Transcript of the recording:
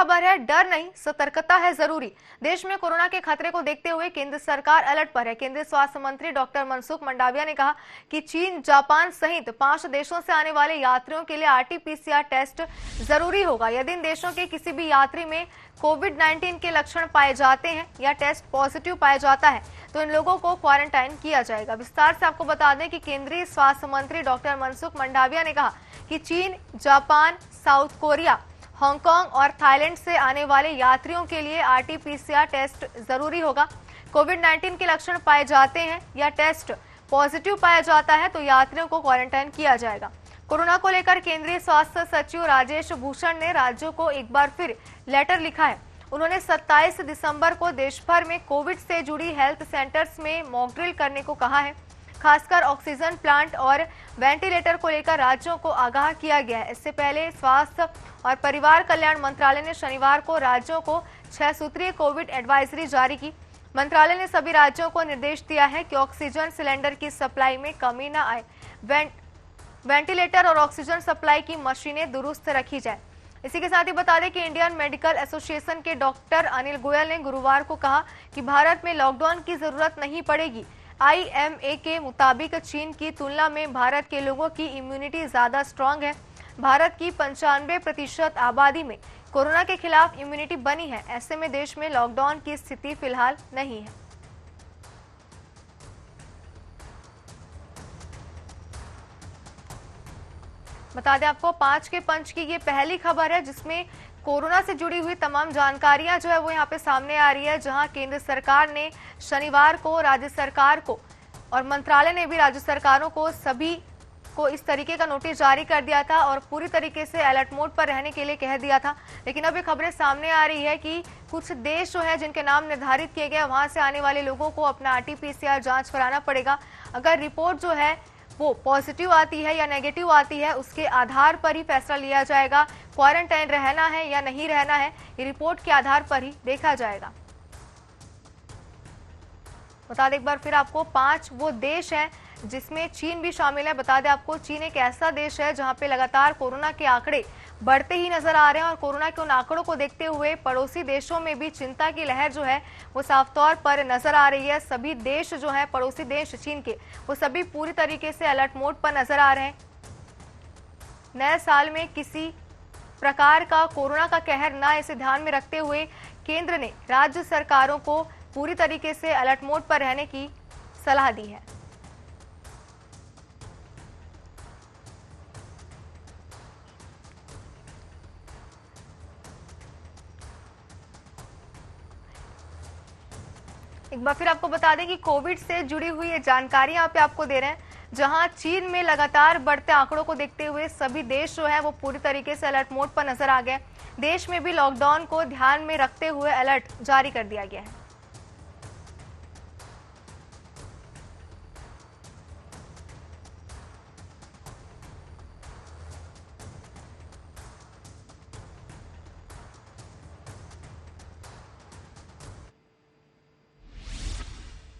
खबर है, डर नहीं सतर्कता है जरूरी। देश में कोरोना के खतरे को देखते हुए केंद्र सरकार अलर्ट पर है। केंद्रीय स्वास्थ्य मंत्री डॉक्टर मनसुख मंडाविया ने कहा कि चीन, जापान सहित 5 देशों से आने वाले यात्रियों के लिए आरटी-पीसीआर टेस्ट जरूरी होगा। यदि इन देशों के किसी भी यात्री में कोविड-19 के लक्षण पाए जाते हैं या टेस्ट पॉजिटिव पाया जाता है तो इन लोगों को क्वारंटाइन किया जाएगा। विस्तार से आपको बता दें कि केंद्रीय स्वास्थ्य मंत्री डॉक्टर मनसुख मंडाविया ने कहा कि चीन, जापान, साउथ कोरिया, हांगकांग और थाईलैंड से आने वाले यात्रियों के लिए आरटी-पीसीआर टेस्ट जरूरी होगा। कोविड-19 के लक्षण पाए जाते हैं या टेस्ट पॉजिटिव पाया जाता है तो यात्रियों को क्वारंटाइन किया जाएगा। कोरोना को लेकर केंद्रीय स्वास्थ्य सचिव राजेश भूषण ने राज्यों को एक बार फिर लेटर लिखा है। उन्होंने 27 दिसंबर को देश भर में कोविड से जुड़ी हेल्थ सेंटर्स में मॉक ड्रिल करने को कहा है। खासकर ऑक्सीजन प्लांट और वेंटिलेटर को लेकर राज्यों को आगाह किया गया है। इससे पहले स्वास्थ्य और परिवार कल्याण मंत्रालय ने शनिवार को राज्यों को 6 सूत्रीय कोविड एडवाइजरी जारी की। मंत्रालय ने सभी राज्यों को निर्देश दिया है कि ऑक्सीजन सिलेंडर की सप्लाई में कमी न आए, वेंटिलेटर और ऑक्सीजन सप्लाई की मशीनें दुरुस्त रखी जाए। इसी के साथ ही बता दें कि इंडियन मेडिकल एसोसिएशन के डॉक्टर अनिल गोयल ने गुरुवार को कहा कि भारत में लॉकडाउन की जरूरत नहीं पड़ेगी। IMA के मुताबिक चीन की तुलना में भारत के लोगों की इम्यूनिटी ज्यादा स्ट्रांग है। भारत की 95% आबादी में कोरोना के खिलाफ इम्यूनिटी बनी है। ऐसे में देश में लॉकडाउन की स्थिति फिलहाल नहीं है। बता दें आपको 5 के पंच की ये पहली खबर है जिसमें कोरोना से जुड़ी हुई तमाम जानकारियां जो है वो यहाँ पे सामने आ रही है। जहां केंद्र सरकार ने शनिवार को राज्य सरकार को और मंत्रालय ने भी राज्य सरकारों को सभी को इस तरीके का नोटिस जारी कर दिया था और पूरी तरीके से अलर्ट मोड पर रहने के लिए कह दिया था। लेकिन अब ये खबरें सामने आ रही है कि कुछ देश जो है जिनके नाम निर्धारित किए गए वहां से आने वाले लोगों को अपना RT-PCR जांच कराना पड़ेगा। अगर रिपोर्ट जो है वो पॉजिटिव आती है या नेगेटिव आती है उसके आधार पर ही फैसला लिया जाएगा। क्वारंटाइन रहना है या नहीं रहना है ये रिपोर्ट के आधार पर ही देखा जाएगा। बता दें एक बार फिर आपको 5 वो देश हैं जिसमें चीन भी शामिल है। बता दें आपको चीन एक ऐसा देश है जहां पे लगातार कोरोना के आंकड़े बढ़ते ही नजर आ रहे हैं और कोरोना के उन आंकड़ों को देखते हुए पड़ोसी देशों में भी चिंता की लहर जो है वो साफ तौर पर नजर आ रही है। सभी देश जो है पड़ोसी देश चीन के वो सभी पूरी तरीके से अलर्ट मोड पर नजर आ रहे हैं। नए साल में किसी प्रकार का कोरोना का कहर ना इसे ध्यान में रखते हुए केंद्र ने राज्य सरकारों को पूरी तरीके से अलर्ट मोड पर रहने की सलाह दी है। एक बार फिर आपको बता दें कि कोविड से जुड़ी हुई ये जानकारी यहाँ पे आपको दे रहे हैं। जहां चीन में लगातार बढ़ते आंकड़ों को देखते हुए सभी देश जो है वो पूरी तरीके से अलर्ट मोड पर नजर आ गए। देश में भी लॉकडाउन को ध्यान में रखते हुए अलर्ट जारी कर दिया गया है।